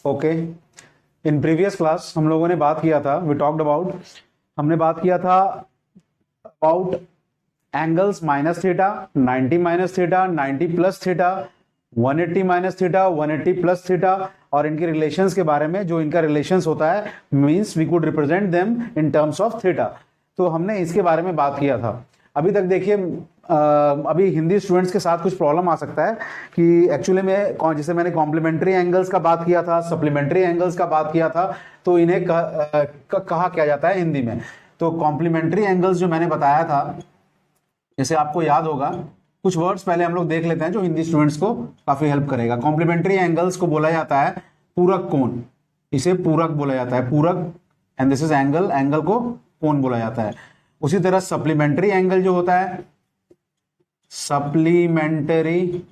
Okay, in previous class हम लोगों ने बात किया था, हमने बात किया था about angles minus theta, 90 minus theta, 90 plus theta, 180 minus theta, 180 plus theta, और इनके रिलेशंस के बारे में। जो इनका रिलेशंस होता है means we could represent them in terms of theta. तो हमने इसके बारे में बात किया था। अभी तक देखिए, अभी हिंदी स्टूडेंट्स के साथ कुछ प्रॉब्लम आ सकता है कि एक्चुअली में जैसे मैंने कॉम्प्लीमेंट्री एंगल्स का बात किया था, सप्लीमेंट्री एंगल्स का बात किया था, तो इन्हें कहा क्या जाता है हिंदी में। तो कॉम्प्लीमेंट्री एंगल्स जो मैंने बताया था, जैसे आपको याद होगा, कुछ वर्ड्स पहले हम लोग देख लेते हैं जो हिंदी स्टूडेंट्स को काफी हेल्प करेगा। कॉम्प्लीमेंट्री एंगल्स को बोला जाता है पूरक कोण, इसे पूरक बोला जाता है, पूरक, and this is angle, angle को कोण बोला जाता है। उसी तरह सप्लीमेंट्री एंगल जो होता है, सप्लीमेंट्री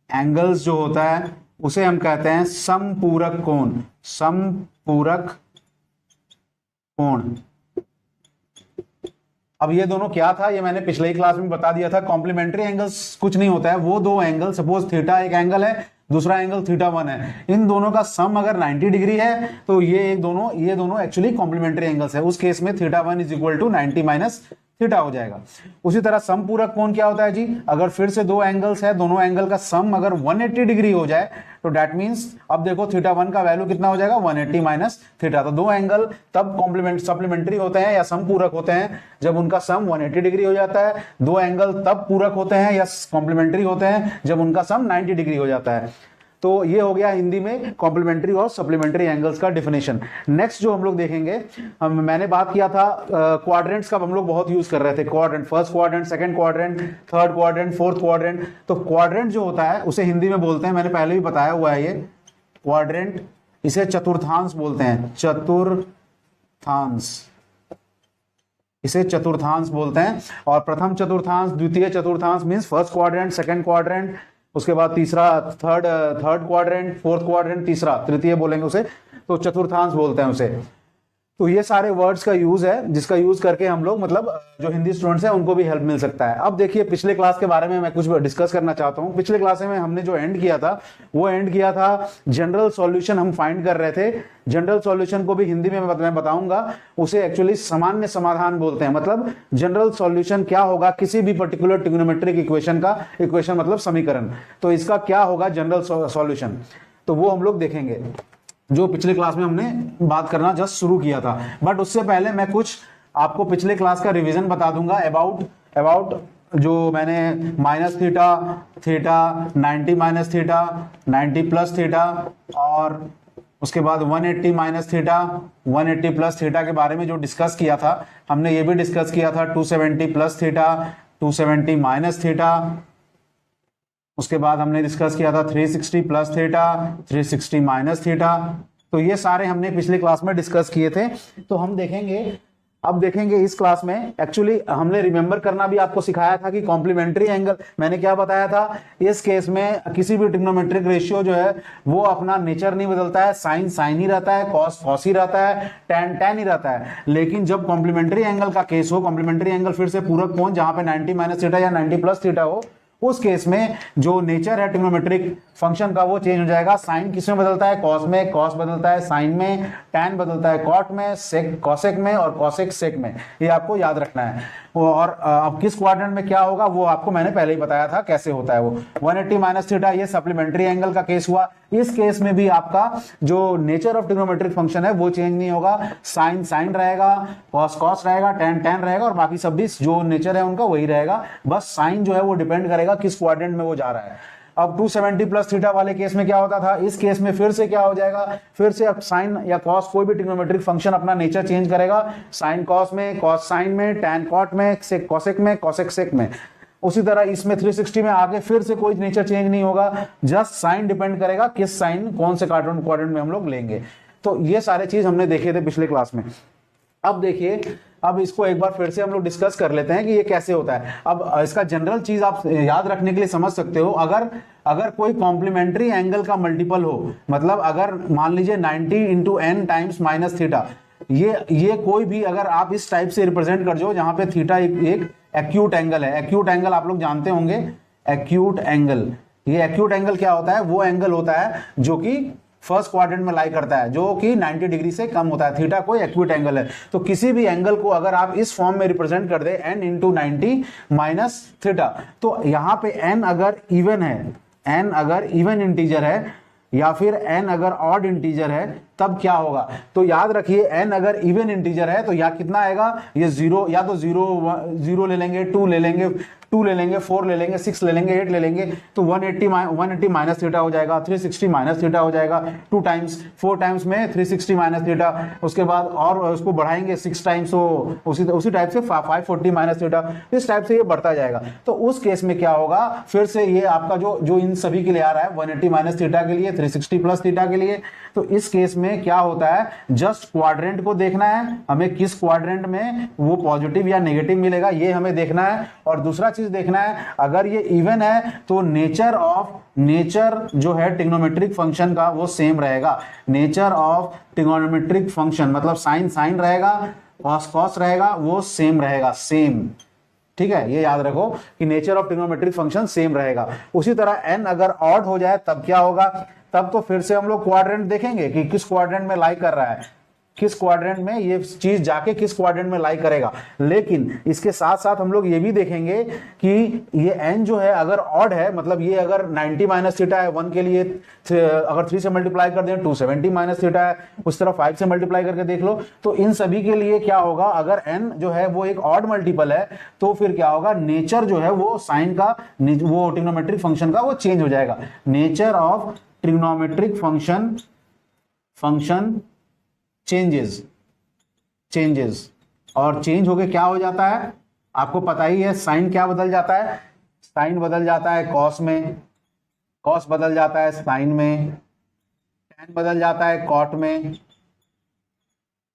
एंगल्स जो होता है उसे हम कहते हैं समपूरक कोण, समपूरक कोण। अब ये दोनों क्या था, ये मैंने पिछले ही क्लास में बता दिया था। कॉम्प्लीमेंट्री एंगल्स कुछ नहीं होता है, वो दो एंगल, सपोज थीटा एक एंगल है, दूसरा एंगल थीटा 1 है, इन दोनों का सम अगर 90 डिग्री है तो ये दोनों एक्चुअली कॉम्प्लीमेंट्री एंगल्स है। उस केस में theta 1 is equal to 90 minus theta हो जाएगा। उसी तरह समपूरक कोण क्या होता है जी, अगर फिर से दो एंगल्स है, दोनों एंगल का सम अगर 180 डिग्री हो जाए तो दैट मींस, अब देखो थीटा 1 का वैल्यू कितना हो जाएगा, 180 माइनस थीटा। तो दो एंगल तब सप्लीमेंट्री होते हैं या समपूरक होते हैं जब उनका सम 180 डिग्री हो जाता है। दो एंगल तब पूरक होते हैं या कॉम्प्लीमेंट्री होते हैं जब उनका सम 90 डिग्री हो जाता है। तो ये हो गया हिंदी में कॉम्प्लीमेंट्री और सप्लीमेंट्री एंगल्स का डिफिनेशन। नेक्स्ट जो हम लोग देखेंगे, मैंने बात किया था क्वाड्रेंट्स का हम लोग बहुत यूज कर रहे थे। Quadrant, first quadrant, second quadrant, third quadrant, fourth quadrant. तो क्वाड्रेंट जो होता है उसे हिंदी में बोलते हैं, मैंने पहले भी बताया हुआ है, ये क्वाड्रेंट, इसे चतुर्थांश बोलते हैं, चतुर्थांश, इसे चतुर्थांश बोलते हैं। और प्रथम चतुर्थांश, द्वितीय चतुर्थांश means first quadrant, second quadrant, उसके बाद तीसरा, थर्ड क्वाड्रेंट, फोर्थ क्वाड्रेंट, तीसरा, तृतीय बोलेंगे उसे, तो चतुर्थांश बोलते हैं उसे। तो ये सारे वर्ड्स का यूज है जिसका यूज करके हम लोग, मतलब जो हिंदी स्टूडेंट्स हैं उनको भी हेल्प मिल सकता है। अब देखिए, पिछले क्लास के बारे में मैं कुछ डिस्कस करना चाहता हूं। पिछले क्लास में हमने जो एंड किया था वो एंड किया था जनरल सॉल्यूशन हम फाइंड कर रहे थे। जनरल सॉल्यूशन को भी हिंदी में मैं बताऊंगा, उसे एक्चुअली सामान्य समाधान बोलते हैं। मतलब जनरल सॉल्यूशन क्या होगा किसी भी पर्टिकुलर ट्रिग्नोमेट्रिक इक्वेशन का, इक्वेशन मतलब समीकरण, तो इसका क्या होगा जनरल सॉल्यूशन, तो वो हम लोग देखेंगे जो पिछले क्लास में हमने बात करना जस्ट शुरू किया था। बट उससे पहले मैं कुछ आपको पिछले क्लास का रिवीजन बता दूंगा अबाउट जो मैंने minus theta, 90 minus theta, 90 plus theta, और उसके बाद 180 माइनस थीटा, 180 प्लस थीटा के बारे में जो डिस्कस किया था। हमने ये भी डिस्कस किया था 270 प्लस थीटा, 270 माइनस थीटा। उसके बाद हमने डिस्कस किया था 360 प्लस थीटा, 360 माइनस थीटा। तो ये सारे हमने पिछली क्लास में डिस्कस किए थे। तो हम देखेंगे, अब देखेंगे इस क्लास में, एक्चुअली हमने रिमेंबर करना भी आपको सिखाया था कि कॉम्प्लीमेंट्री एंगल, मैंने क्या बताया था, इस केस में किसी भी ट्रिग्नोमेट्रिक रेशियो जो है वो अपना नेचर नहीं बदलता है, साइन साइन ही रहता है, कॉस कॉस ही रहता है, टैन टैन ही रहता है। लेकिन जब कॉम्प्लीमेंट्री एंगल का केस हो, कॉम्प्लीमेंट्री एंगल फिर से पूरक कोण जहां पे 90 माइनस थीटा या 90 प्लस थीटा हो, उस केस में जो नेचर है ट्रिग्नोमेट्रिक फंक्शन का वो चेंज हो जाएगा। साइन किस में बदलता है, कॉस में, कॉस बदलता है साइन में, टैन बदलता है कॉट में, सेक कॉसेक में, और कॉसेक सेक में। ये आपको याद रखना है। और अब किस क्वाड्रेंट में क्या होगा वो आपको मैंने पहले ही बताया था कैसे होता है वो। 180 माइनस थीटा ये सप्लीमेंट्री एंगल का केस हुआ। इस केस में भी आपका जो नेचर ऑफ ट्रिग्नोमेट्रिक फंक्शन है वो चेंज नहीं होगा। साइन साइन रहेगा, कॉस कॉस रहेगा, टैन टैन रहेगा, और बाकी सब भी जो नेचर है उनका वही रहेगा। बस साइन जो है वो डिपेंड करेगा किस क्वाड्रेंट में वो जा रहा है। अब 270 प्लस थीटा वाले केस में क्या होता था, इस केस में फिर से क्या हो जाएगा, फिर से अब साइन या कॉस कोई भी ट्रिग्नोमेट्रिक फंक्शन अपना नेचर चेंज करेगा। साइन कॉस में, कॉस साइन में, टैन कॉट में, सेक कॉसेक में, कॉसेक सेक में। उसी तरह इसमें 360 में आगे फिर से कोई नेचर चेंज नहीं होगा, जस्ट साइन डिपेंड करेगा किस साइन कौन से क्वाड्रेंट में हम लोग लेंगे। तो ये सारे चीज हमने देखे थे पिछले क्लास में। अब देखिए, अब इसको एक बार फिर से हम लोग डिस्कस कर लेते हैं कि ये कैसे होता है। अब इसका जनरल चीज आप याद रखने के लिए समझ सकते हो, अगर कोई कॉम्प्लीमेंट्री एंगल का मल्टीपल हो, मतलब अगर मान लीजिए 90 into n times minus theta, ये कोई भी अगर आप इस टाइप से रिप्रेजेंट कर दो जहां पे थीटा एक एक्यूट एंगल है। एक्यूट एंगल आप लोग जानते होंगे, एक्यूट एंगल, ये एक्यूट एंगल क्या होता है, वो एंगल होता है जो कि फर्स्ट क्वाड्रेंट में लाई करता है, जो कि 90 डिग्री से कम होता है। थीटा कोई एक्यूट एंगल है, तो किसी भी एंगल को अगर आप इस फॉर्म में रिप्रेजेंट कर दे n इंटू 90 माइनस थीटा, तो यहां पे n अगर इवन है, n अगर इवन इंटीजर है या फिर n अगर ऑड इंटीजर है, तब क्या होगा? तो याद रखिए n अगर इवन इंटीजर है तो या कितना आएगा, ये जीरो, या तो जीरो ले लेंगे, 2 ले लेंगे, 2 ले लेंगे, 4 ले लेंगे, 6 ले लेंगे, 8 ले लेंगे, तो 180 माइनस थीटा हो जाएगा, 360 माइनस थीटा हो जाएगा, 2 टाइम्स, 4 टाइम्स में 360 माइनस थीटा, उसके बाद और उसको बढ़ाएंगे 6 टाइम्स, तो उसी टाइप से 540 माइनस थीटा, इस टाइप से ये बढ़ता जाएगा। तो उस केस में क्या होगा, फिर से ये आपका जो इन सभी के लिए आ रहा है 180 माइनस थीटा के लिए, 360 प्लस थीटा के लिए, तो इस केस में क्या होता है, जस्ट क्वाड्रेंट को देखना है हमें, किस क्वाड्रेंट में वो पॉजिटिव या नेगेटिव मिलेगा ये हमें देखना है। और दूसरा चीज देखना है, अगर ये इवन है तो नेचर जो है ट्रिग्नोमेट्रिक फंक्शन का वो सेम रहेगा। नेचर ऑफ ट्रिग्नोमेट्रिक फंक्शन मतलब साइन रहेगा, कॉस रहेगा, वो सेम रहेगा, सेम। ठीक है, ये याद रखो कि nature of trigonometric function same रहेगा। उसी तरह n अगर ऑड हो जाए तब क्या होगा, तब तो फिर से हम लोग क्वाड्रेंट देखेंगे कि किस क्वाड्रेंट में लाई कर रहा है, किस क्वाड्रेंट में ये चीज जाके किस क्वाड्रेंट में लाई करेगा। लेकिन इसके साथ साथ हम लोग ये भी देखेंगे कि ये n जो है अगर ऑड है, मतलब ये अगर 90 माइनस थीटा है 1 के लिए, अगर 3 से मल्टीप्लाई कर दें 270 माइनस थीटा है, उस तरफ 5 से मल्टीप्लाई करके देख लो, तो इन सभी के लिए क्या होगा, अगर n जो है वो एक ऑड मल्टीपल है तो फिर क्या होगा, नेचर जो है वो साइन का, वो ट्रिग्नोमेट्रिक फंक्शन का वो चेंज हो जाएगा। Nature of trigonometric function changes, और चेंज होके क्या हो जाता है, आपको पता ही है, साइन क्या बदल जाता है, साइन बदल जाता है कॉस में, कॉस बदल जाता है साइन में, टैन बदल जाता है कॉट में।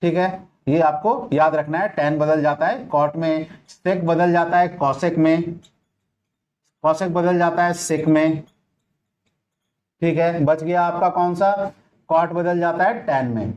ठीक है, ये आपको याद रखना है, टैन बदल जाता है कॉट में, सेक बदल जाता है कॉसेक में, कॉसेक बदल जाता है सेक में। ठीक है, बच गया आपका कौन सा, कॉट बदल जाता है टैन में।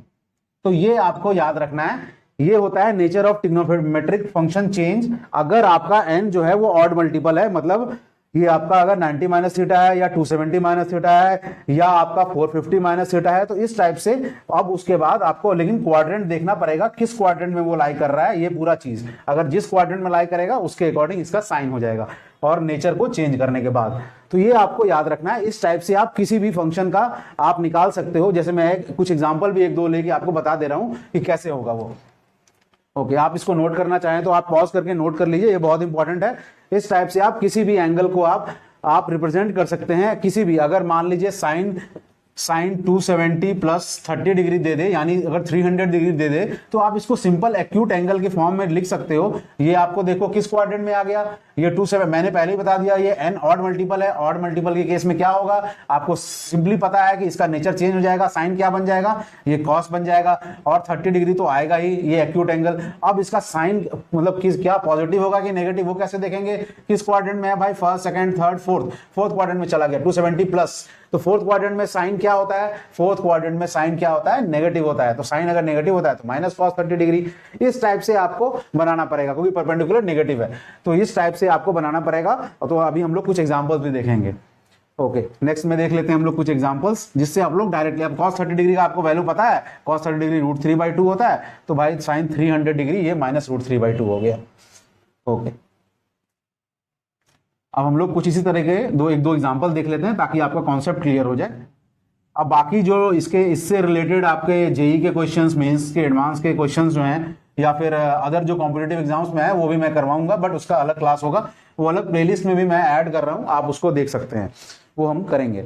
तो ये आपको याद रखना है, ये होता है nature of trigonometric function change. अगर आपका n जो है वो ऑड मल्टीपल है, मतलब ये आपका अगर 90 माइनस थीटा है या 270 माइनस थीटा है या आपका 450 माइनस थीटा है, तो इस टाइप से अब उसके बाद आपको लेकिन क्वाड्रेंट देखना पड़ेगा, किस क्वाड्रेंट में वो लाई कर रहा है, ये पूरा चीज अगर जिस क्वाड्रेंट में लाई करेगा उसके अकॉर्डिंग इसका साइन हो जाएगा, और नेचर को चेंज करने के बाद। तो ये आपको याद रखना है, इस टाइप से आप किसी भी फंक्शन का आप निकाल सकते हो। जैसे मैं कुछ एग्जांपल भी 1-2 लेके आपको बता दे रहा हूं कि कैसे होगा वो। ओके, आप इसको नोट करना चाहें तो आप पॉज करके नोट कर लीजिए, ये बहुत इंपॉर्टेंट है। इस टाइप से आप किसी भी एंगल को आप रिप्रेजेंट कर सकते हैं, किसी भी, अगर मान लीजिए साइन 270 प्लस 30 डिग्री दे दे, यानी अगर 300 डिग्री दे दे, तो आप इसको सिंपल एक्यूट एंगल के फॉर्म में लिख सकते हो। ये आपको देखो किस क्वाड्रेंट में आ गया, ये 27, मैंने पहले ही बता दिया ये n ऑड मल्टीपल है। ऑड मल्टीपल के केस में क्या होगा, आपको सिंपली पता है कि इसका नेचर चेंज हो जाएगा, साइन क्या बन जाएगा, ये कॉस बन जाएगा, और 30 डिग्री तो आएगा ही, ये एक्यूट एंगल। अब इसका साइन मतलब क्या पॉजिटिव होगा कि नेगेटिव, वो कैसे देखेंगे, किस क्वाड्रेंट में है भाई, first, second, third, fourth quadrant में चला गया 270 प्लस, तो फोर्थ क्वाड्रेंट में साइन क्या होता है, फोर्थ क्वाड्रेंट में साइन क्या होता है, नेगेटिव होता है। तो साइन अगर नेगेटिव होता है तो माइनस कॉस 30 डिग्री, इस टाइप से आपको बनाना पड़ेगा, क्योंकि परपेंडिकुलर नेगेटिव है, तो इस टाइप से आपको बनाना पड़ेगा। तो अभी हम लोग कुछ एग्जांपल्स भी देखेंगे। ओके, नेक्स्ट में देख लेते हैं हम लोग कुछ एग्जांपल्स, जिससे आप लोग डायरेक्टली, अब cos 30 डिग्री का आपको वैल्यू पता है, cos 30 डिग्री √3/2 होता है, तो भाई साइन 300 डिग्री ये माइनस √3/2 हो गया। ओके, अब हम लोग कुछ इसी तरह के एक दो एग्जांपल देख लेते हैं ताकि आपका कॉन्सेप्ट क्लियर हो जाए। अब बाकी जो इससे रिलेटेड आपके जेई के क्वेश्चंस, मेंस के, एडवांस के क्वेश्चंस जो हैं, या फिर अदर जो कॉम्पिटिटिव एग्जाम्स में है, वो भी मैं करवाऊंगा, बट उसका अलग क्लास होगा, वो अलग प्लेलिस्ट में भी मैं ऐड कर रहा हूं, आप उसको देख सकते हैं, वो हम करेंगे।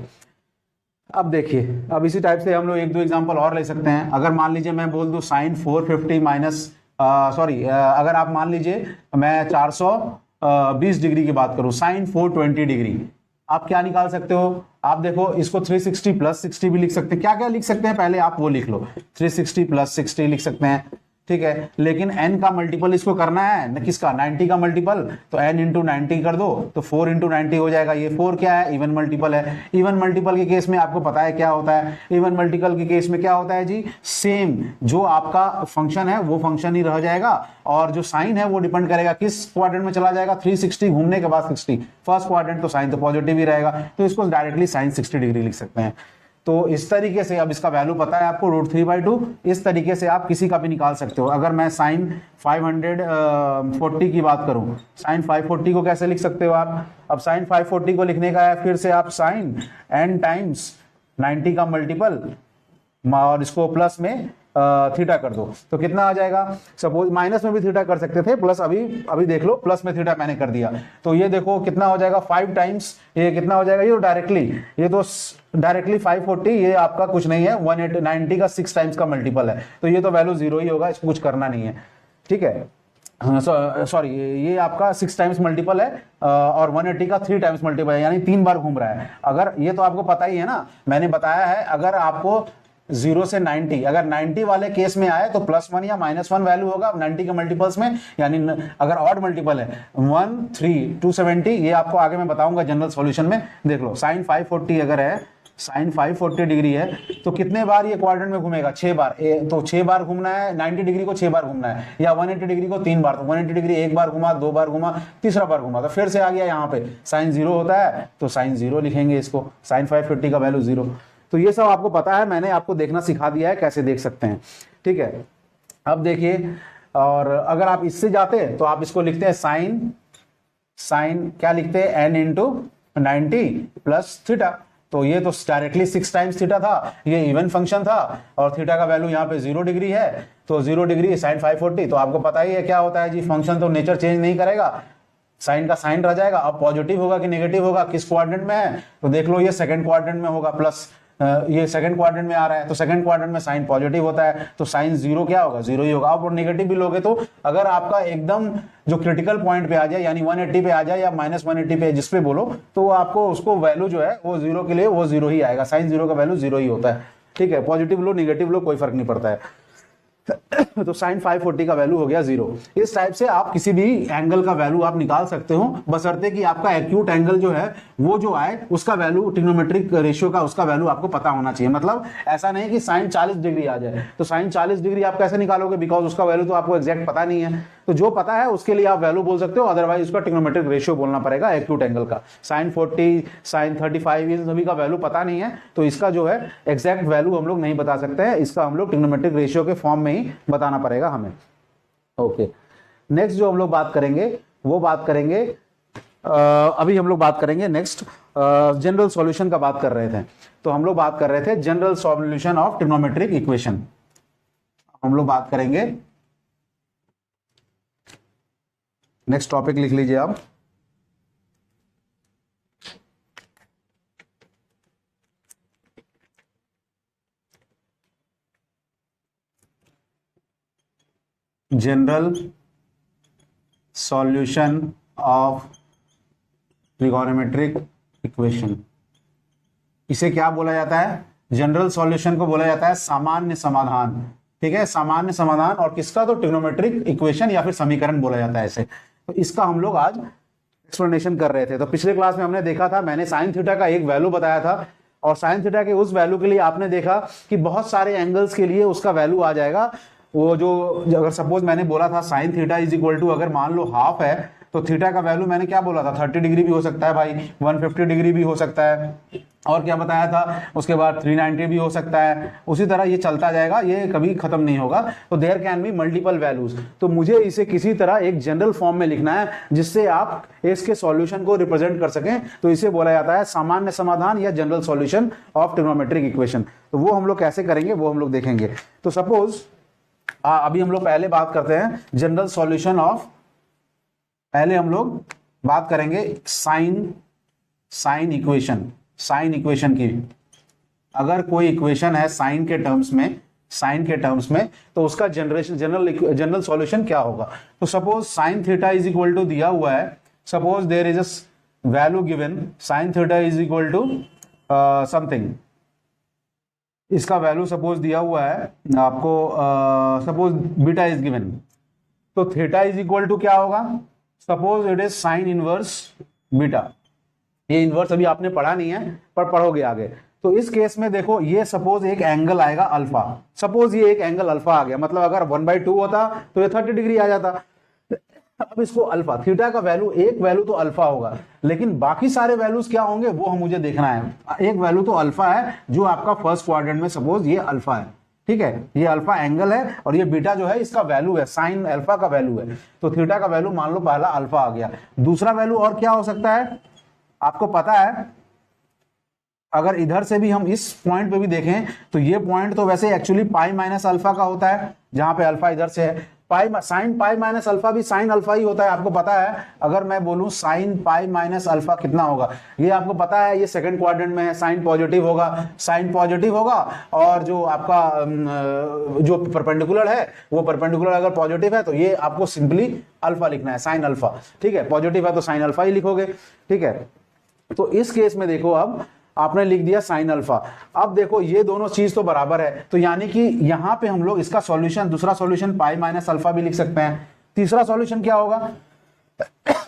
अब देखिए, अब इसी टाइप से हम लोग 1-2 एग्जांपल और ले सकते हैं। अगर मान लीजिए मैं बोल दूं साइन 450 माइनस अगर आप मान लीजिए मैं 420 डिग्री की बात करूं, साइन 420 डिग्री, आप क्या निकाल सकते हो, आप देखो इसको 360 प्लस 60 भी लिख सकते हैं। क्या क्या लिख सकते हैं, पहले आप वो लिख लो, 360 प्लस 60 लिख सकते हैं, ठीक है। लेकिन n का मल्टीपल इसको करना है न, किसका, 90 का मल्टीपल, तो n इंटू 90 कर दो तो 4 इंटू 90 हो जाएगा। ये 4 क्या है, इवन मल्टीपल है। इवन मल्टीपल के केस में आपको पता है क्या होता है, इवन मल्टीपल के केस में क्या होता है जी, सेम जो आपका फंक्शन है वो फंक्शन ही रह जाएगा, और जो साइन है वो डिपेंड करेगा किस क्वाड्रेंट में चला जाएगा, 360 घूमने के बाद 60, फर्स्ट क्वाड्रेंट तो साइन तो पॉजिटिव ही रहेगा, तो इसको डायरेक्टली साइन 60 डिग्री लिख सकते हैं। तो इस तरीके से, अब इसका वैल्यू पता है आपको √3/2, इस तरीके से आप किसी का भी निकाल सकते हो। अगर मैं साइन 540 की बात करूं, साइन 540 को कैसे लिख सकते हो आप? अब साइन 540 को लिखने का है, फिर से आप साइन n टाइम्स 90 का मल्टीपल और इसको प्लस में थीटा कर दो, तो कितना आ जाएगा? सपोज माइनस में भी थीटा कर सकते थे, प्लस अभी देख लो प्लस में थीटा मैंने कर दिया, तो ये देखो कितना हो जाएगा 5 टाइम्स, ये कितना हो जाएगा? ये तो डायरेक्टली 540, ये आपका कुछ नहीं है, 190 का 6 टाइम्स का मल्टीपल है, तो ये तो वैल्यू 0 ही होगा, इसको कुछ करना नहीं है, ठीक है। सॉरी, ये आपका 6 टाइम्स मल्टीपल है और 180 का 3 टाइम्स मल्टीपल है, यानी 3 बार घूम रहा है। अगर ये तो आपको पता ही है ना, मैंने बताया है, अगर आपको 0 से 90, अगर 90 वाले केस में आए तो +1 या -1 वैल्यू होगा 90 के मल्टीपल्स में, यानी अगर ऑड मल्टीपल है 1, 3, 270, ये आपको आगे मैं बताऊंगा जनरल सॉल्यूशन में। देख लो साइन 540 अगर है, साइन 540 डिग्री है, तो कितने बार ये क्वाड्रेंट में घूमेगा? 6 बार। तो 6 बार घूमना है, 90 डिग्री को 6 बार घूमना है, या 180 डिग्री को 3 बार, तो 180 डिग्री 1 बार घुमा, 2 बार घुमा, तीसरा बार घुमा, तो फिर से आ गया यहाँ पे साइन 0 होता है, तो साइन 0 लिखेंगे इसको, साइन 550 का वैल्यू 0। तो ये सब आपको पता है, मैंने आपको देखना सिखा दिया है कैसे देख सकते हैं, ठीक है। अब देखिए, और अगर आप इससे जाते तो आप इसको लिखते हैं साइन क्या लिखते हैं? n इंटू 90 प्लस थीटा, तो ये तो डायरेक्टली 6 टाइम्स थीटा था, ये इवन फंक्शन था, और थीटा का वैल्यू यहाँ पे 0 डिग्री है, तो 0 डिग्री साइन 540, तो आपको पता ही है क्या होता है जी, फंक्शन तो नेचर चेंज नहीं करेगा, साइन का साइन रह जाएगा। अब पॉजिटिव होगा कि नेगेटिव होगा, किस क्वाड्रेंट में है? तो देख लो ये सेकंड क्वाड्रेंट में होगा, प्लस ये सेकंड क्वाड्रेंट में आ रहा है, तो सेकंड क्वाड्रेंट में साइन पॉजिटिव होता है, तो साइन 0 क्या होगा? 0 ही होगा। अब नेगेटिव भी लोगे तो अगर आपका एकदम जो क्रिटिकल पॉइंट पे आ जाए, यानी 180 पे आ जाए या -180 पे, जिस पे बोलो, तो आपको उसको वैल्यू जो है वो 0 के लिए वो 0 ही आएगा, साइन 0 का वैल्यू 0 ही होता है, ठीक है। पॉजिटिव लो नेगेटिव लो कोई फर्क नहीं पड़ता है। तो साइन 540 का वैल्यू हो गया 0। इस टाइप से आप किसी भी एंगल का वैल्यू आप निकाल सकते हो, बशर्ते कि आपका एक्यूट एंगल जो है वो जो आए उसका वैल्यू, ट्रिग्नोमेट्रिक रेशियो का उसका वैल्यू आपको पता होना चाहिए। मतलब ऐसा नहीं कि साइन 40 डिग्री आ जाए, तो साइन 40 डिग्री आप कैसे निकालोगे? बिकॉज उसका वैल्यू तो आपको एग्जैक्ट पता नहीं है, तो जो पता है उसके लिए आप वैल्यू बोल सकते हो, अदरवाइज उसका ट्रिग्नोमेट्रिक रेशियो बोलना पड़ेगा एक्यूट एंगल का। साइन 40, साइन 35, इन सभी का वैल्यू पता नहीं है, तो इसका जो है एग्जैक्ट वैल्यू हम लोग नहीं बता सकते हैं, इसका हम लोग ट्रिग्नोमेट्रिक रेशियो के फॉर्म में ही बताना पड़ेगा हमें। ओके, नेक्स्ट जो हम लोग बात करेंगे वो बात करेंगे, अभी हम लोग बात करेंगे नेक्स्ट जनरल सॉल्यूशन का बात कर रहे थे, तो हम लोग बात कर रहे थे general solution of trigonometric equation. हम लोग बात करेंगे, नेक्स्ट टॉपिक लिख लीजिए आप, general solution of trigonometric equation. इसे क्या बोला जाता है? जनरल सॉल्यूशन को बोला जाता है सामान्य समाधान, ठीक है, सामान्य समाधान, और किसका? तो ट्रिग्नोमेट्रिक इक्वेशन या फिर समीकरण बोला जाता है इसे। तो इसका हम लोग आज एक्सप्लेनेशन कर रहे थे। तो पिछले क्लास में हमने देखा था, मैंने साइन थीटा का एक वैल्यू बताया था, और साइन थीटा के उस वैल्यू के लिए आपने देखा कि बहुत सारे एंगल्स के लिए उसका वैल्यू आ जाएगा। वो जो अगर सपोज मैंने बोला था sine theta is equal to, अगर मान लो हाफ है, तो थीटा का वैल्यू मैंने क्या बोला था? 30 डिग्री भी हो सकता है भाई, 150 डिग्री भी हो सकता है, और क्या बताया था उसके बाद 390 भी हो सकता है। उसी तरह ये चलता जाएगा, ये कभी खत्म नहीं होगा। तो there can be multiple values. तो मुझे इसे किसी तरह एक जनरल फॉर्म में लिखना है जिससे आप इसके सॉल्यूशन को रिप्रेजेंट कर सकें, तो इसे बोला जाता है सामान्य समाधान या general solution of trigonometric equation. तो वो हम लोग कैसे करेंगे वो हम लोग देखेंगे। तो सपोज अभी हम लोग पहले बात करते हैं जनरल सॉल्यूशन ऑफ, पहले हम लोग बात करेंगे साइन इक्वेशन की। अगर कोई इक्वेशन है साइन के टर्म्स में, तो उसका जनरल सॉल्यूशन क्या होगा? तो suppose sine theta is equal to दिया हुआ है, suppose there is a value given, sine theta is equal to something, इसका वैल्यू सपोज दिया हुआ है आपको, सपोज बीटा इज गिवन, तो थीटा इज इक्वल टू क्या होगा? Suppose it is sine inverse beta. ये इनवर्स अभी आपने पढ़ा नहीं है, पर पढ़ोगे आगे। तो इस केस में देखो, ये सपोज एक एंगल आएगा अल्फा, सपोज ये एक एंगल अल्फा आ गया, मतलब अगर 1/2 होता तो ये 30 डिग्री आ जाता, अब इसको अल्फा, थीटा का वैल्यू, एक वैल्यू तो अल्फा होगा, लेकिन बाकी सारे वैल्यूज क्या होंगे वो मुझे देखना है। एक वैल्यू तो अल्फा है जो आपका फर्स्ट क्वाड्रेंट में, सपोज ये अल्फा है, ठीक है, ये अल्फा एंगल है और ये बीटा जो है इसका वैल्यू है, साइन अल्फा का वैल्यू है। तो थीटा का वैल्यू मान लो पहला अल्फा आ गया। दूसरा वैल्यू और क्या हो सकता है, आपको पता है, अगर इधर से भी हम इस पॉइंट पे भी देखें तो ये पॉइंट तो वैसे एक्चुअली पाई माइनस अल्फा का होता है, जहां पे अल्फा इधर से है। Pi sine pi minus alpha भी साइन अल्फा ही होता है, आपको पता है। अगर मैं बोलूं साइन पाई माइनस अल्फा कितना होगा, ये आपको पता है, ये सेकंड क्वाड्रेंट में है, साइन पॉजिटिव होगा, साइन पॉजिटिव होगा, और जो आपका जो परपेंडिकुलर है वो परपेंडिकुलर अगर पॉजिटिव है तो ये आपको सिंपली अल्फा लिखना है, साइन अल्फा, ठीक है। पॉजिटिव है तो साइन अल्फा ही लिखोगे, ठीक है। तो इस केस में देखो, अब आपने लिख दिया साइन अल्फा। अब देखो ये दोनों चीज तो बराबर है, तो यानी कि यहां पे हम लोग इसका सॉल्यूशन, दूसरा सॉल्यूशन पाई माइनस अल्फा भी लिख सकते हैं। तीसरा सॉल्यूशन क्या होगा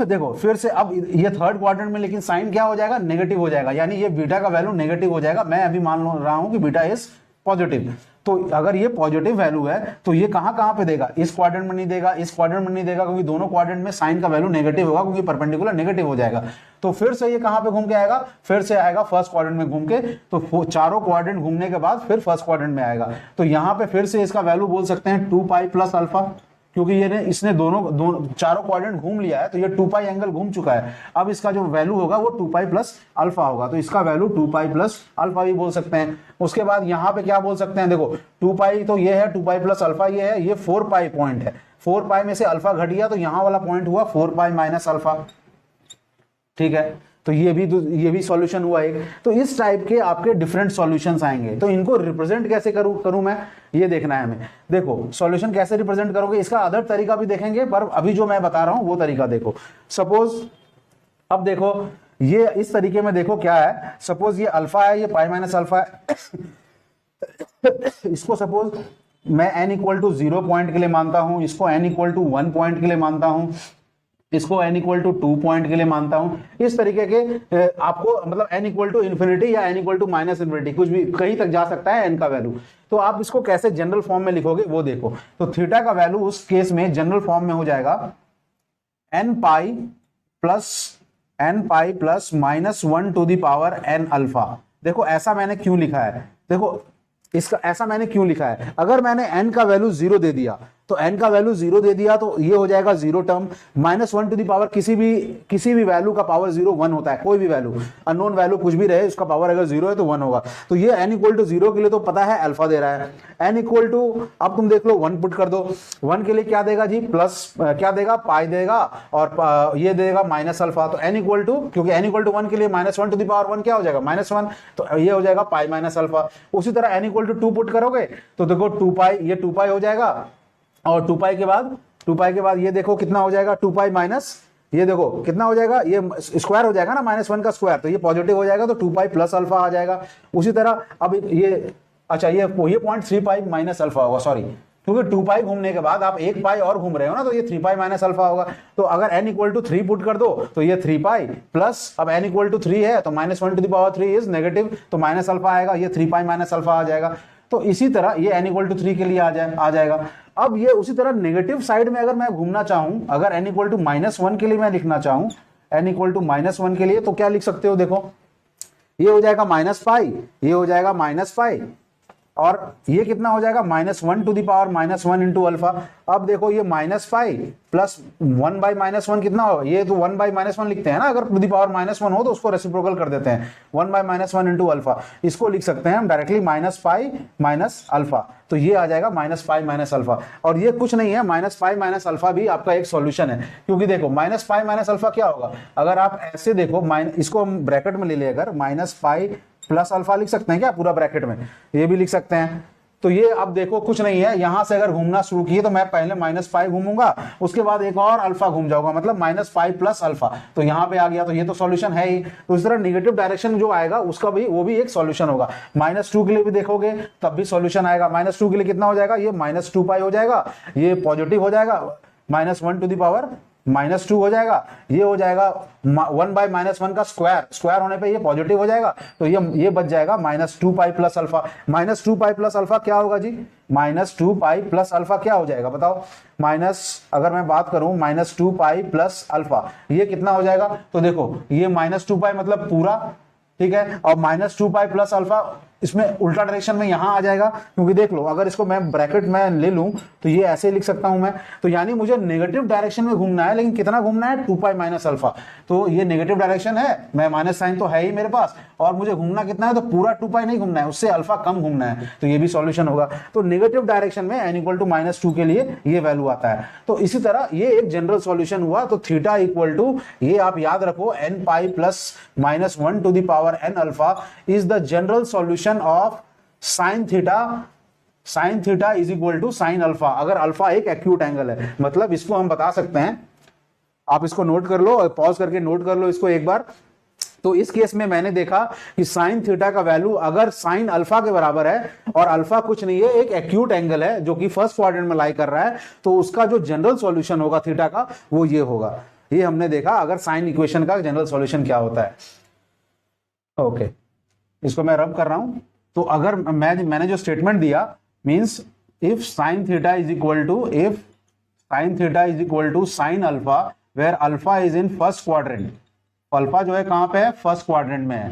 देखो फिर से, अब ये थर्ड क्वाड्रेंट में, लेकिन साइन क्या हो जाएगा, नेगेटिव हो जाएगा, यानी ये बीटा का वैल्यू नेगेटिव हो जाएगा। मैं अभी मान रहा हूं कि बीटा इज पॉजिटिव, तो अगर ये पॉजिटिव वैल्यू है तो ये कहां कहां पे देगा, इस क्वाड्रेंट में नहीं देगा, इस क्वाड्रेंट में नहीं देगा, क्योंकि दोनों क्वाड्रेंट में साइन का वैल्यू नेगेटिव होगा, क्योंकि परपेंडिकुलर नेगेटिव हो जाएगा। तो फिर से ये कहां पे घूम के आएगा, फिर से आएगा फर्स्ट क्वाड्रेंट में घूम के, तो चारों क्वाड्रेंट घूमने के बाद फिर फर्स्ट क्वाड्रेंट में आएगा। तो यहां पे फिर से इसका वैल्यू बोल सकते हैं 2 पाई प्लस अल्फा, क्योंकि ये इसने दोनों चारों क्वाड्रेंट घूम लिया है, तो ये 2 पाई एंगल घूम चुका है। अब इसका जो वैल्यू होगा वो 2 पाई प्लस अल्फा होगा, तो इसका वैल्यू 2 पाई प्लस अल्फा भी बोल सकते हैं। उसके बाद यहाँ पे क्या बोल सकते हैं, देखो 2 पाई तो ये है, 2 पाई प्लस अल्फा ये है, ये 4 पाई पॉइंट है, 4 पाई में से अल्फा घट गया तो यहाँ वाला पॉइंट हुआ 4 पाई माइनस अल्फा, ठीक है। तो ये भी सॉल्यूशन हुआ एक। तो इस टाइप के आपके डिफरेंट सॉल्यूशंस आएंगे, तो इनको रिप्रेजेंट कैसे करूं मैं, ये देखना है हमें। देखो सॉल्यूशन कैसे रिप्रेजेंट करोगे, इसका अदर तरीका भी देखेंगे, पर अभी जो मैं बता रहा हूं वो तरीका देखो। सपोज अब देखो ये इस तरीके में, देखो क्या है, सपोज ये अल्फा है, ये पाई माइनस अल्फा है इसको सपोज मैं n इक्वल टू 0 पॉइंट के लिए मानता हूं, इसको n इक्वल टू 1 पॉइंट के लिए मानता हूं, इसको n इक्वल टू 2 पॉइंट के लिए मानता हूं। इस तरीके के आपको मतलब n इक्वल टू इन्फिनिटी या n equal to minus infinity, कुछ भी कहीं तक जा सकता है n का वैल्यू। तो आप इसको कैसे जनरल फॉर्म में लिखोगे वो देखो। तो थीटा का वैल्यू उस केस में जनरल फॉर्म में हो जाएगा n pi plus -1 to the power n alpha. देखो ऐसा मैंने क्यों लिखा है, देखो इसका ऐसा मैंने क्यों लिखा है, अगर मैंने n का वैल्यू 0 दे दिया तो n का वैल्यू 0 दे दिया तो ये हो जाएगा 0 टर्म, -1 टू दी पावर किसी भी वैल्यू का पावर 0 1 होता है, कोई भी वैल्यू अननोन वैल्यू कुछ भी रहे उसका पावर अगर 0 है तो 1 होगा। तो ये n इक्वल टू 0 के लिए तो पता है अल्फा दे रहा है, n इक्वल टू अब तुम देख लो 1 पुट कर दो, 1 के लिए क्या देगा जी, प्लस क्या देगा, पाई देगा, और ये देगा माइनस अल्फा। तो n इक्वल टू, क्योंकि n इक्वल टू 1 के लिए -1 टू दी पावर 1 क्या हो जाएगा, -1, तो ये हो जाएगा पाई माइनस अल्फा। उसी तरह n इक्वल टू 2 पुट करोगे तो देखो 2 पाई, ये 2 पाई हो जाएगा, और 2 पाई के बाद ये देखो कितना हो जाएगा, 2 पाई माइनस, ये देखो कितना हो जाएगा, ये स्क्वायर हो जाएगा ना, -1 का स्क्वायर, तो ये पॉजिटिव हो जाएगा, तो 2 पाई प्लस अल्फा आ जाएगा। उसी तरह अब ये अच्छा ये 0.3 पाई माइनस अल्फा होगा, सॉरी, क्योंकि 2 पाई घूमने के बाद आप 1 पाई और घूम रहे हो ना, तो ये 3 पाई माइनस अल्फा होगा। तो अगर n इक्वल टू 3 पुट कर दो तो ये 3 पाई प्लस, अब n इक्वल टू 3 है तो -1 to the power 3 is negative, तो माइनस अल्फा आएगा, ये 3 पाई माइनस अल्फा आ जाएगा। तो इसी तरह ये n इक्वल टू 3 के लिए आ जाएगा। अब ये उसी तरह नेगेटिव साइड में अगर मैं घूमना चाहूं, अगर n इक्वल टू -1 के लिए मैं लिखना चाहूं, n इक्वल टू -1 के लिए, तो क्या लिख सकते हो, देखो ये हो जाएगा माइनस पाई, ये हो जाएगा माइनस पाई, और ये कितना हो जाएगा, -1 to the power -1 into alpha. अब देखो ये माइनस पाई प्लस 1 बाई -1 कितना होगा, ये तो 1 बाई -1 लिखते हैं ना, अगर टू दी पावर -1 हो तो उसको रेसिप्रोकल कर देते हैं, 1 बाई -1 इंटू अल्फा। इसको लिख सकते हैं हम directly minus pi minus alpha, तो ये आ जाएगा माइनस पाई माइनस अल्फा। और ये कुछ नहीं है, माइनस पाई माइनस अल्फा भी आपका एक सॉल्यूशन है, क्योंकि देखो माइनस पाई माइनस अल्फा क्या होगा, अगर आप ऐसे देखो इसको हम ब्रैकेट में ले ले, अगर माइनस पाई प्लस अल्फा लिख सकते हैं क्या पूरा ब्रैकेट में, ये भी लिख सकते हैं। तो ये अब देखो कुछ नहीं है, यहां से अगर घूमना शुरू किए तो मैं पहले -पाई घूमूंगा, उसके बाद एक और अल्फा घूम जाऊंगा, मतलब -पाई प्लस अल्फा, तो यहां पे आ गया, तो ये तो सॉल्यूशन है ही। तो इस तरह नेगेटिव डायरेक्शन जो आएगा उसका भी वो भी एक सॉल्यूशन होगा। -2 के लिए भी देखोगे तब भी सॉल्यूशन आएगा, -2 के लिए कितना हो जाएगा, ये -2 पाई हो जाएगा, ये पॉजिटिव हो जाएगा, -1 टू दी पावर -2 हो जाएगा, ये हो जाएगा 1/-1 का स्क्वायर, स्क्वायर होने पे ये पॉजिटिव हो जाएगा, तो ये बच जाएगा -2π प्लस अल्फा। -2π प्लस अल्फा क्या होगा जी? -2π प्लस अल्फा क्या हो जाएगा बताओ? अगर मैं बात करूं -2π प्लस अल्फा, ये कितना हो जाएगा? तो देखो ये -2π मतलब पूरा, ठीक है, और -2π प्लस अल्फा इसमें उल्टा डायरेक्शन में यहां आ जाएगा, क्योंकि देख लो अगर इसको मैं ब्रैकेट में ले लूं तो ये ऐसे लिख सकता हूं मैं, तो यानी मुझे नेगेटिव डायरेक्शन में घूमना है, लेकिन कितना घूमना है? 2π माइनस अल्फा। तो ये नेगेटिव डायरेक्शन है, मैं माइनस साइन तो है ही मेरे पास, और मुझे घूमना कितना है? तो पूरा 2π नहीं घूमना है, उससे अल्फा कम घूमना है, तो ये भी सॉल्यूशन होगा। तो नेगेटिव डायरेक्शन में n इक्वल टू -2 के लिए ये वैल्यू आता है। तो इसी तरह ये एक जनरल सॉल्यूशन हुआ। तो थीटा इक्वल टू, ये आप याद रखो, nπ plus -1 to the power n alpha is the general solution of sine theta. Sine theta is equal to sine alpha, अगर अल्फा एक एक्यूट एंगल है। मतलब इसको हम बता सकते हैं, आप इसको नोट कर लो, पॉज करके नोट कर लो इसको एक बार। तो इस केस में मैंने देखा कि साइन थीटा का वैल्यू अगर साइन अल्फा के बराबर है, और अल्फा कुछ नहीं है, एक एक्यूट एंगल है जो कि फर्स्ट क्वाड्रेंट में लाई कर रहा है, तो उसका जो जनरल सॉल्यूशन होगा थीटा का वो ये होगा। ये हमने देखा अगर साइन इक्वेशन का जनरल सॉल्यूशन क्या होता है। ओके, इसको मैं रब कर रहा हूं। तो अगर मैंने जो स्टेटमेंट दिया means if sine theta is equal to sine alpha where alpha is in first quadrant. Alpha जो है कहां पे है? फर्स्ट क्वाड्रेंट में है,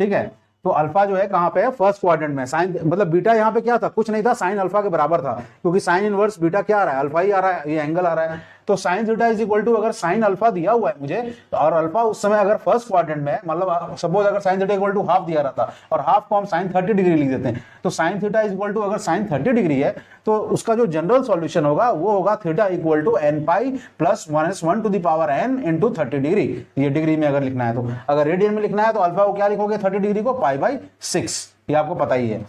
ठीक है। तो अल्फा जो है कहां पे है? फर्स्ट क्वाड्रेंट में। साइन मतलब बीटा यहां पे क्या था? कुछ नहीं था, साइन अल्फा के बराबर था, क्योंकि साइन इनवर्स बीटा क्या आ रहा है? अल्फा ही आ रहा है, ये एंगल आ रहा है। तो sine theta is equal to, अगर साइन अल्फा दिया हुआ है मुझे, और अल्फा उस समय अगर फर्स्ट क्वाड्रेंट में है, मतलब सपोज अगर sine theta equal to half दिया रहता, और हाफ को हम साइन 30 डिग्री लिख देते हैं, तो sine theta is equal to, अगर साइन 30 डिग्री है तो उसका जो जनरल सॉल्यूशन होगा वो होगा theta equal to nπ plus -1 to the power n into 30 degree. ये डिग्री में अगर लिखना है, तो अगर रेडियन में लिखना है तो अल्फा को क्या लिखोगे? 30 डिग्री को π/6, ये आपको पता ही है।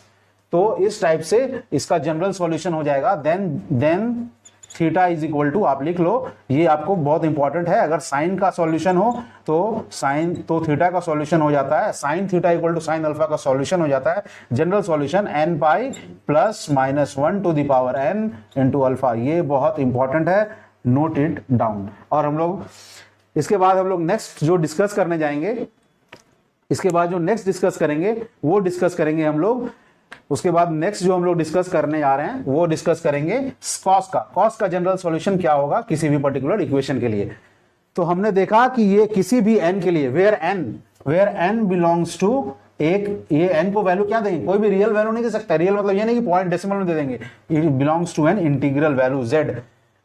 तो इस टाइप से इसका जनरल सॉल्यूशन हो जाएगा। Then theta is equal to, आप लिख लो, ये आपको बहुत इंपॉर्टेंट है। अगर साइन का सॉल्यूशन हो तो थीटा का सॉल्यूशन हो जाता है, sine theta equal to sine alpha का सॉल्यूशन हो जाता है general solution nπ plus -1 to the power n into alpha. ये बहुत इंपॉर्टेंट है, नोट इट डाउन। और हम लोग इसके बाद हम लोग नेक्स्ट जो डिस्कस करने जाएंगे, इसके बाद जो नेक्स्ट डिस्कस करेंगे वो डिस्कस करेंगे हम लोग, उसके बाद नेक्स्ट जो हम लोग डिस्कस करने जा रहे हैं वो डिस्कस करेंगे कॉस का। कॉस का जनरल सॉल्यूशन क्या होगा किसी भी पर्टिकुलर इक्वेशन के लिए। तो हमने देखा कि ये किसी भी n के लिए, वेयर n बिलोंग्स टू एक, ये n को वैल्यू क्या देंगे? कोई भी रियल वैल्यू नहीं दे सकता। रियल मतलब ये नहीं कि पॉइंट डेसिमल में दे देंगे, it belongs to an integral value z,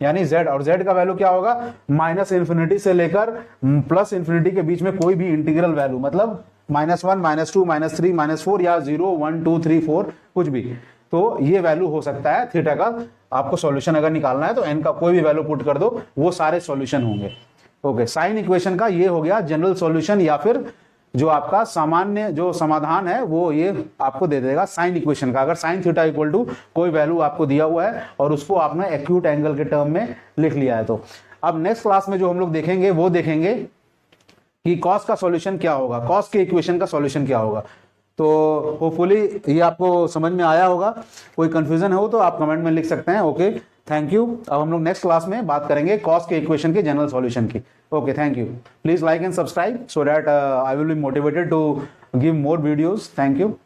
यानी z, और z का वैल्यू क्या होगा? -∞ से लेकर +∞ के बीच में कोई भी इंटीग्रल वैल्यू, मतलब -1, -2, -3, -4 या 0, 1, 2, 3, 4 कुछ भी। तो ये वैल्यू हो सकता है थीटा का। आपको सॉल्यूशन अगर निकालना है तो n का कोई भी वैल्यू पुट कर दो, वो सारे सॉल्यूशन होंगे। ओके, साइन इक्वेशन का ये हो गया जनरल सॉल्यूशन, या फिर जो आपका सामान्य जो समाधान है वो ये आपको दे देगा साइन इक्वेशन का। अगर साइन थीटा इक्वल टू कोई वैल्यू आपको दिया हुआ है और उसको आपने एक्यूट एंगल के टर्म में लिख लिया है। तो अब नेक्स्ट क्लास में जो हम लोग देखेंगे वो देखेंगे कि कॉस का सॉल्यूशन क्या होगा, कॉस के इक्वेशन का सॉल्यूशन क्या होगा। तो होपफुली ये आपको समझ में आया होगा। कोई कंफ्यूजन हो तो आप कमेंट में लिख सकते हैं। Okay, thank you. अब हम लोग नेक्स्ट क्लास में बात करेंगे कॉस के इक्वेशन के जनरल सॉल्यूशन की। Okay, thank you. Please like and subscribe so that I will be motivated to give more videos. Thank you.